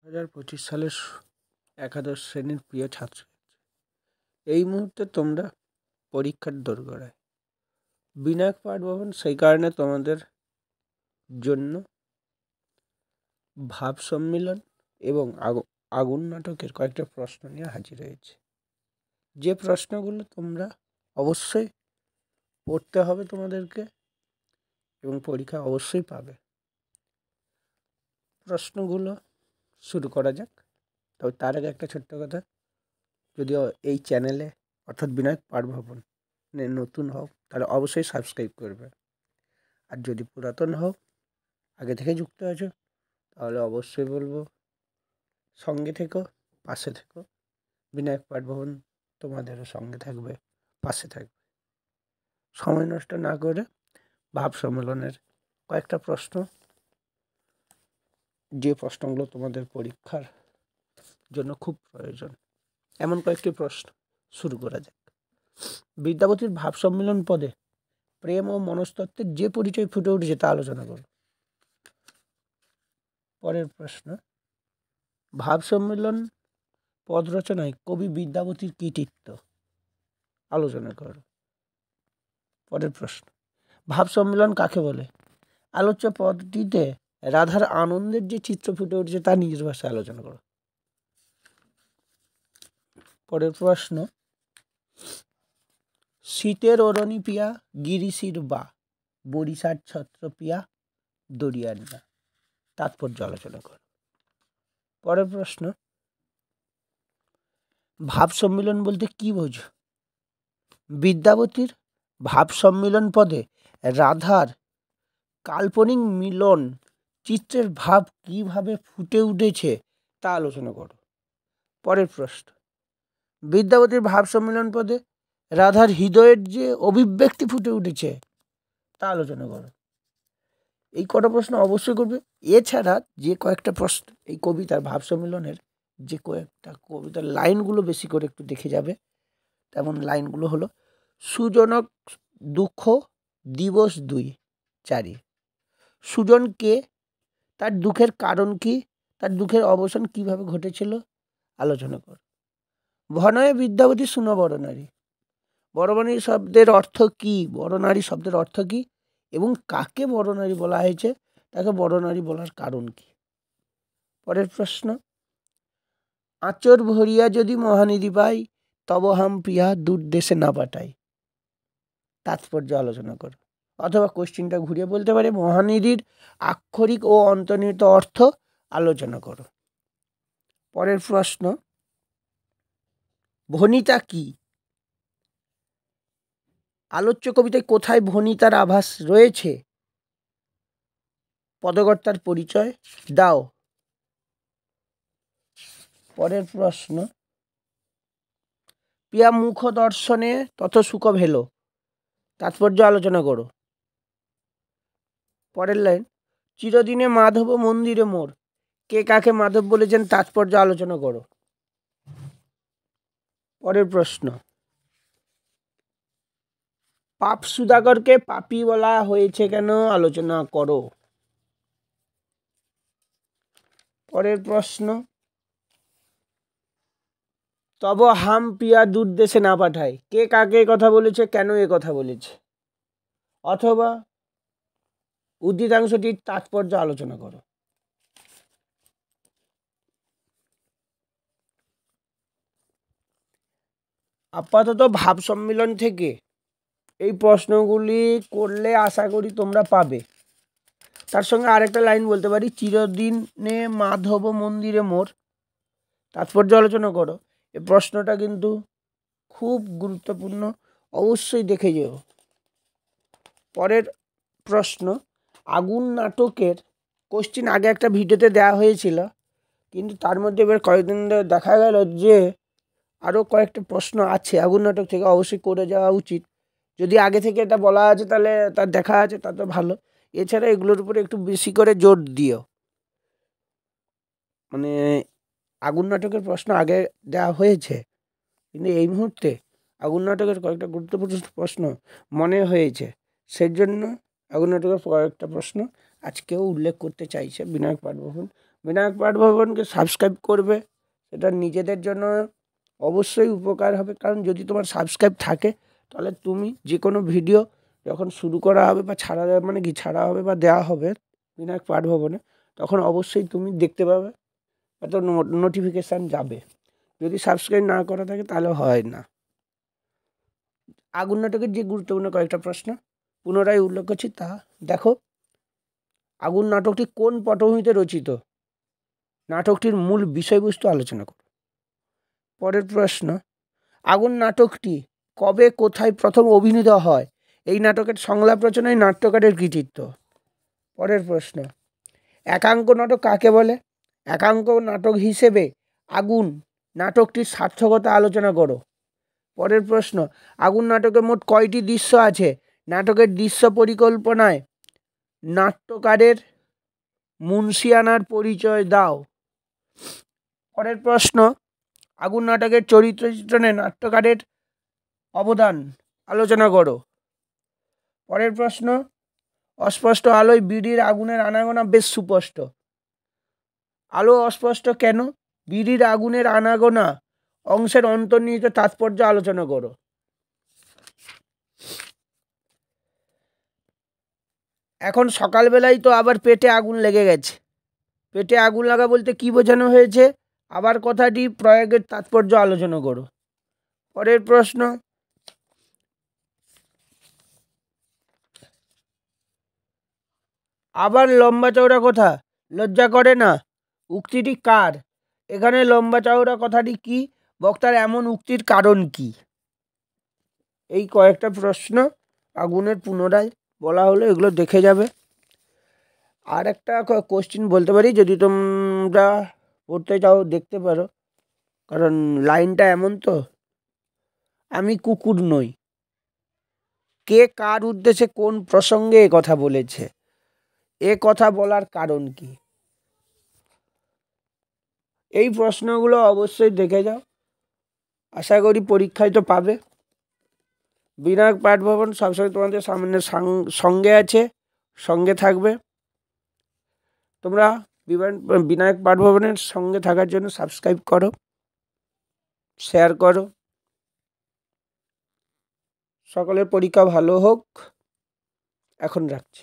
2025 সালের একাদশ শ্রেণীর প্রিয় ছাত্র, এই মুহূর্তে তোমরা পরীক্ষার দোরগোড়ায়। বিনায়ক পাঠভবন সেই কারণে তোমাদের জন্য ভাব সম্মেলন এবং আগুন নাটকের কয়েকটা প্রশ্ন নিয়ে হাজির হয়েছে। যে প্রশ্নগুলো তোমরা অবশ্যই পড়তে হবে তোমাদেরকে এবং পরীক্ষা অবশ্যই পাবে। প্রশ্নগুলো শুরু করা যাক। তবে তার আগে একটা ছোট্ট কথা, যদিও এই চ্যানেলে অর্থাৎ বিনায়ক পাঠভবন নতুন হও তাহলে অবশ্যই সাবস্ক্রাইব করবে, আর যদি পুরাতন হও আগে থেকে যুক্ত আছো তাহলে অবশ্যই বলবো সঙ্গে থেকো, পাশে থেকো। বিনায়ক পাঠভবন তোমাদেরও সঙ্গে থাকবে, পাশে থাকবে। সময় নষ্ট না করে ভাব সম্মেলনের কয়েকটা প্রশ্ন, যে প্রশ্নগুলো তোমাদের পরীক্ষার জন্য খুব প্রয়োজন, এমন কয়েকটি প্রশ্ন শুরু করা যাক। বিদ্যাপতির ভাব সম্মেলন পদে প্রেম ও মনস্তত্ত্বের যে পরিচয় ফুটে উঠেছে তা আলোচনা করো। পরের প্রশ্ন, ভাব সম্মেলন পদ রচনায় কবি বিদ্যাপতির কৃতিত্ব আলোচনা করো। পরের প্রশ্ন, ভাব সম্মেলন কাকে বলে? আলোচ্য পদটিতে রাধার আনন্দের যে চিত্র ফুটে উঠেছে তা নিজের ভাষায় আলোচনা করো। পরের প্রশ্ন, শীতের অরণি পিয়া গিরিশির বা বরিশার ছত্র পিয়া দরিয়ার না, তাৎপর্য আলোচনা করো। পরের প্রশ্ন, ভাব সম্মিলন বলতে কি বোঝো? বিদ্যাপতির ভাব সম্মিলন পদে রাধার কাল্পনিক মিলন চিত্রের ভাব কিভাবে ফুটে উঠেছে তা আলোচনা করো। পরের প্রশ্ন, বিদ্যাপতির ভাব সম্মিলন পদে রাধার হৃদয়ের যে অভিব্যক্তি ফুটে উঠেছে তা আলোচনা করো। এই কটা প্রশ্ন অবশ্যই করবে। এছাড়া যে কয়েকটা প্রশ্ন এই কবিতার ভাব সম্মিলনের যে কয়েকটা কবিতার লাইনগুলো বেশি করে একটু দেখে যাবে। তেমন লাইনগুলো হলো, সুজনক দুঃখ দিবস 2-4। সুজন কে? তার দুঃখের কারণ কি? তার দুঃখের অবসান কিভাবে ঘটেছিল আলোচনা কর। ভনয়ে বিদ্যাপতি শুনো বড় নারী। বড় নারী শব্দের অর্থ কি? বড় নারী শব্দের অর্থ কি এবং কাকে বড় নারী বলা হয়েছে, তাকে বড় নারী বলার কারণ কি? পরের প্রশ্ন, আঁচর ভরিয়া যদি মহানিধি পাই তব হাম প্রিয়া দূর দেশে না পাঠাই, তাৎপর্য আলোচনা করো। অথবা কোশ্চিনটা ঘুরিয়ে বলতে পারে, মহানিধির আক্ষরিক ও অন্তর্নিহিত অর্থ আলোচনা করো। পরের প্রশ্ন, ভনিতা কি? আলোচ্য কবিতায় কোথায় ভনিতার আভাস রয়েছে? পদকর্তার পরিচয় দাও। পরের প্রশ্ন, প্রিয়া মুখ দর্শনে তত সুখ ভেল, তাৎপর্য আলোচনা করো। পরের লাইন, চিরদিনে মাধব মন্দিরে মোর, কে কাকে মাধব বলেছেন তাৎপর্য আলোচনা করো। পরের প্রশ্ন, পাপ সুধাকরকে পাপী বলা হয়েছে কেন আলোচনা করো। পরের প্রশ্ন, তব হাম প্রিয়া দূর দেশে না পাঠায়, কে কাকে কথা বলেছে, কেন এ কথা বলেছে। অথবা উদ্ধৃতাংশটির তাৎপর্য আলোচনা করো। আপাতত ভাব সম্মেলন থেকে এই প্রশ্নগুলি করলে আশা করি তোমরা পাবে। তার সঙ্গে আরেকটা লাইন বলতে পারি, চিরদিনে মাধব মন্দিরে মোর, তাৎপর্য আলোচনা করো। এই প্রশ্নটা কিন্তু খুব গুরুত্বপূর্ণ, অবশ্যই দেখে যেও। পরের প্রশ্ন, আগুন নাটকের কোশ্চিন আগে একটা ভিডিওতে দেওয়া হয়েছিল, কিন্তু তার মধ্যে এবার কয়েকদিন দেখা গেল যে আরও কয়েকটা প্রশ্ন আছে আগুন নাটক থেকে, অবশ্যই করে যাওয়া উচিত। যদি আগে থেকে এটা বলা আছে তাহলে তার দেখা আছে, তা তো ভালো। এছাড়া এগুলোর উপরে একটু বেশি করে জোর দিও। মানে আগুন নাটকের প্রশ্ন আগে দেওয়া হয়েছে, কিন্তু এই মুহূর্তে আগুন নাটকের কয়েকটা গুরুত্বপূর্ণ প্রশ্ন মনে হয়েছে, সেই জন্য আগুন নাটকের কয়েকটা প্রশ্ন আজকেও উল্লেখ করতে চাইছে বিনায়ক পাঠভবন। বিনায়ক পাঠভবনকে সাবস্ক্রাইব করবে, এটা নিজেদের জন্য অবশ্যই উপকার হবে। কারণ যদি তোমার সাবস্ক্রাইব থাকে তাহলে তুমি যে কোনো ভিডিও যখন শুরু করা হবে বা ছাড়া হবে বা দেওয়া হবে বিনায়ক পাঠভবনে, তখন অবশ্যই তুমি দেখতে পাবে, এত নোটিফিকেশান যাবে। যদি সাবস্ক্রাইব না করা থাকে তাহলে হয় না। আগুন নাটকের যে গুরুত্বপূর্ণ কয়েকটা প্রশ্ন পুনরায় উল্লেখ করছি, তা দেখো। আগুন নাটকটি কোন পটভূমিতে রচিত? নাটকটির মূল বিষয়বস্তু আলোচনা করো। পরের প্রশ্ন, আগুন নাটকটি কবে কোথায় প্রথম অভিনীত হয়? এই নাটকের সংলাপ রচনায় নাট্যকারের কৃতিত্ব। পরের প্রশ্ন, একাঙ্ক নাটক কাকে বলে? একাঙ্ক নাটক হিসেবে আগুন নাটকটির সার্থকতা আলোচনা করো। পরের প্রশ্ন, আগুন নাটকে মোট কয়টি দৃশ্য আছে? নাটকের দৃশ্য পরিকল্পনায় নাট্যকারের মুন্সিয়ানার পরিচয় দাও। পরের প্রশ্ন, আগুন নাটকের চরিত্র চিত্রণে নাট্যকারের অবদান আলোচনা করো। পরের প্রশ্ন, অস্পষ্ট আলোয় বিড়ির আগুনের আনাগোনা বেশ সুস্পষ্ট। আলো অস্পষ্ট কেন? বিড়ির আগুনের আনাগোনা অংশের অন্তর্নিহিত তাৎপর্য আলোচনা করো। এখন সকালবেলায় তো আবার পেটে আগুন লেগে গেছে। পেটে আগুন লাগা বলতে কি বোঝানো হয়েছে? আবার কথাটি প্রয়োগের তাৎপর্য আলোচনা করো। পরের প্রশ্ন, আবার লম্বা চওড়া কথা লজ্জা করে না উক্তিটি কার? এখানে লম্বা চওড়া কথাটি কি? বক্তার এমন উক্তির কারণ কি? এই কয়েকটা প্রশ্ন আগুনের পুনরায় বলা হলো, এগুলো দেখে যাবে। আর একটা কোশ্চেন বলতে পারি, যদি তোমরা পড়তে চাও দেখতে পারো, কারণ লাইনটা এমন তো, আমি কুকুর নই। কে কার উদ্দেশ্যে কোন প্রসঙ্গে এ কথা বলেছে? এ কথা বলার কারণ কি? এই প্রশ্নগুলো অবশ্যই দেখে যাও, আশা করি পরীক্ষায় তো পাবে। বিনায়ক পাঠভবন সবসময় তোমাদের সামনে সঙ্গে আছে, সঙ্গে থাকবে। তোমরা বিনায়ক পাঠভবনের সঙ্গে থাকার জন্য সাবস্ক্রাইব করো, শেয়ার করো। সকলের পরীক্ষা ভালো হোক। এখন রাখছি।